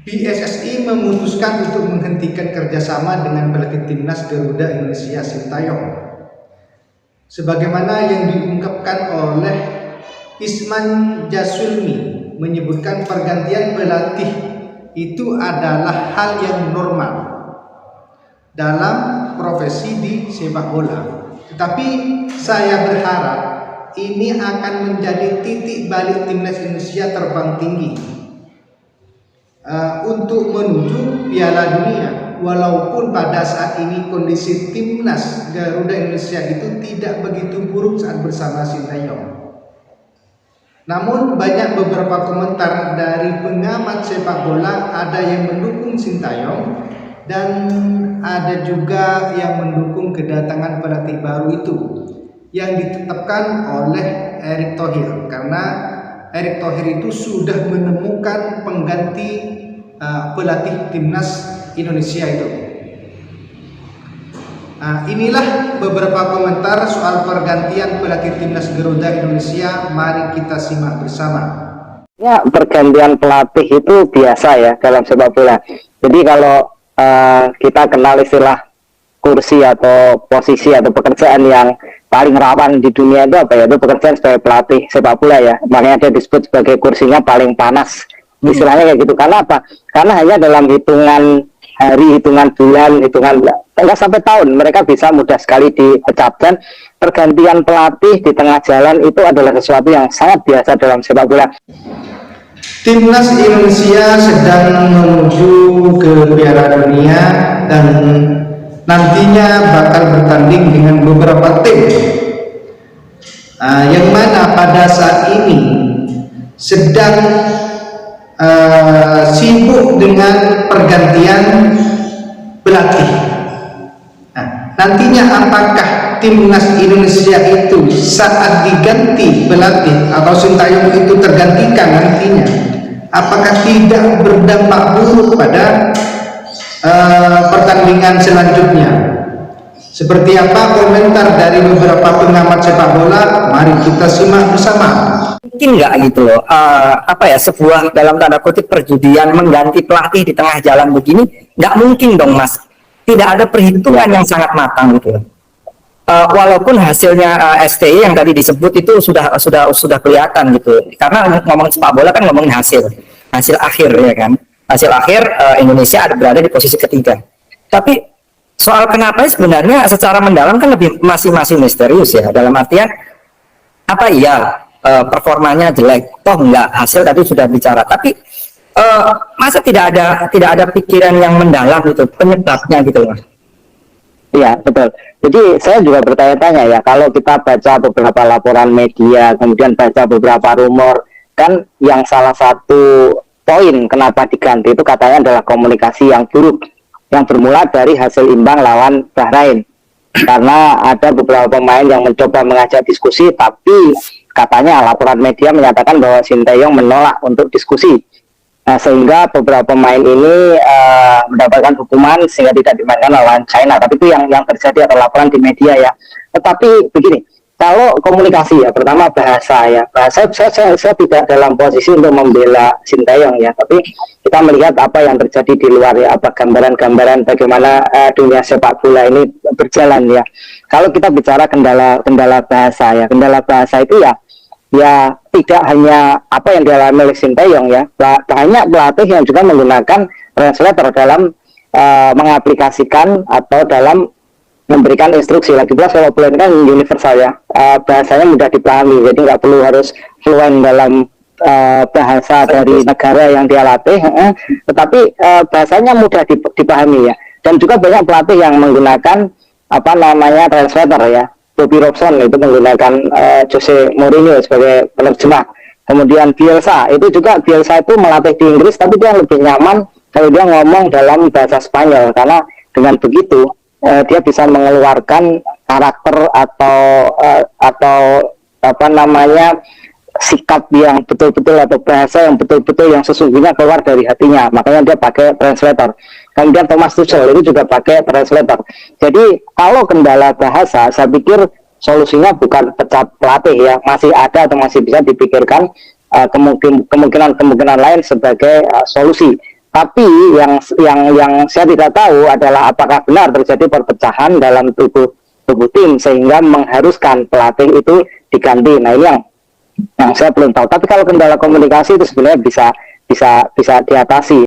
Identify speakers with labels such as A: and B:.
A: PSSI memutuskan untuk menghentikan kerjasama dengan pelatih timnas Garuda Indonesia Sintayong. Sebagaimana yang diungkapkan oleh Isman Jasulmi, menyebutkan pergantian pelatih itu adalah hal yang normal dalam profesi di sepak bola. Tetapi saya berharap ini akan menjadi titik balik timnas Indonesia terbang tinggi untuk menuju Piala Dunia. Walaupun pada saat ini kondisi timnas Garuda Indonesia itu tidak begitu buruk saat bersama Sintayong. Namun banyak beberapa komentar dari pengamat sepak bola, ada yang mendukung Sintayong dan ada juga yang mendukung kedatangan pelatih baru itu yang ditetapkan oleh Erick Thohir, karena Erick Thohir itu sudah menemukan pengganti pelatih timnas Indonesia itu. Inilah beberapa komentar soal pergantian pelatih timnas Garuda Indonesia. Mari kita simak bersama.
B: Ya, pergantian pelatih itu biasa ya dalam sepak bola. Jadi kalau kita kenal istilah kursi atau posisi atau pekerjaan yang paling rawan di dunia itu apa ya? Itu pekerjaan sebagai pelatih sepak bola ya. Makanya dia disebut sebagai kursinya paling panas. Istilahnya kayak gitu. Karena apa? Karena hanya dalam hitungan hari, hitungan bulan, enggak sampai tahun mereka bisa mudah sekali dipecat. Dan pergantian pelatih di tengah jalan itu adalah sesuatu yang sangat biasa dalam sepak bola.
A: Timnas Indonesia sedang menuju ke Piala Dunia dan nantinya bakal bertanding dengan beberapa tim yang mana pada saat ini sedang sibuk dengan pergantian pelatih. Nantinya apakah timnas Indonesia itu saat diganti pelatih atau Sintayong itu tergantikan nantinya, apakah tidak berdampak buruk pada pertandingan selanjutnya? Seperti apa komentar dari beberapa pengamat sepak bola? Mari kita simak bersama.
C: Mungkin nggak gitu loh, sebuah dalam tanda kutip perjudian mengganti pelatih di tengah jalan begini, nggak mungkin dong mas. Tidak ada perhitungan yang sangat matang gitu. Walaupun hasilnya STI yang tadi disebut itu sudah kelihatan gitu. Karena ngomong sepak bola kan ngomongin hasil akhir ya kan. Hasil akhir Indonesia berada di posisi ketiga. Tapi soal kenapa sebenarnya secara mendalam kan masih misterius ya. Dalam artian apa iya performanya jelek, toh enggak, hasil tadi sudah bicara. Tapi masa tidak ada pikiran yang mendalam itu penyebabnya gitu loh.
B: Iya betul. Jadi saya juga bertanya-tanya ya, kalau kita baca beberapa laporan media, kemudian baca beberapa rumor, kan yang salah satu poin kenapa diganti itu katanya adalah komunikasi yang buruk yang bermula dari hasil imbang lawan Bahrain. Karena ada beberapa pemain yang mencoba mengajak diskusi, tapi katanya laporan media menyatakan bahwa Sintayong menolak untuk diskusi. Sehingga beberapa pemain ini mendapatkan hukuman sehingga tidak dimainkan lawan China. Tapi itu yang terjadi atau laporan di media ya. Tetapi begini, kalau komunikasi ya, pertama bahasa ya. Saya tidak dalam posisi untuk membela Sintayong ya. Tapi kita melihat apa yang terjadi di luar ya, apa gambaran-gambaran bagaimana dunia sepak bola ini berjalan ya. Kalau kita bicara kendala bahasa ya, kendala bahasa itu ya tidak hanya apa yang dialami oleh Sintayong ya, banyak pelatih yang juga menggunakan translator dalam mengaplikasikan atau dalam memberikan instruksi. Lagi pula sepak bola ini kan universal ya, bahasanya mudah dipahami, jadi nggak perlu harus fluent dalam bahasa dari negara yang dia latih, tetapi bahasanya mudah dipahami ya. Dan juga banyak pelatih yang menggunakan translator ya. Bobby Robson itu menggunakan Jose Mourinho sebagai penerjemah. Kemudian Bielsa itu melatih di Inggris, tapi dia lebih nyaman kalau dia ngomong dalam bahasa Spanyol, karena dengan begitu dia bisa mengeluarkan karakter atau sikap yang betul-betul atau bahasa yang betul-betul yang sesungguhnya keluar dari hatinya. Makanya dia pakai translator. Kemudian Thomas Tuchel itu juga pakai translator. Jadi kalau kendala bahasa, saya pikir solusinya bukan pecat pelatih ya, masih ada atau masih bisa dipikirkan kemungkinan lain sebagai solusi. Tapi yang saya tidak tahu adalah apakah benar terjadi perpecahan dalam tubuh tim sehingga mengharuskan pelatih itu diganti. Nah ini yang saya belum tahu. Tapi kalau kendala komunikasi itu sebenarnya bisa diatasi.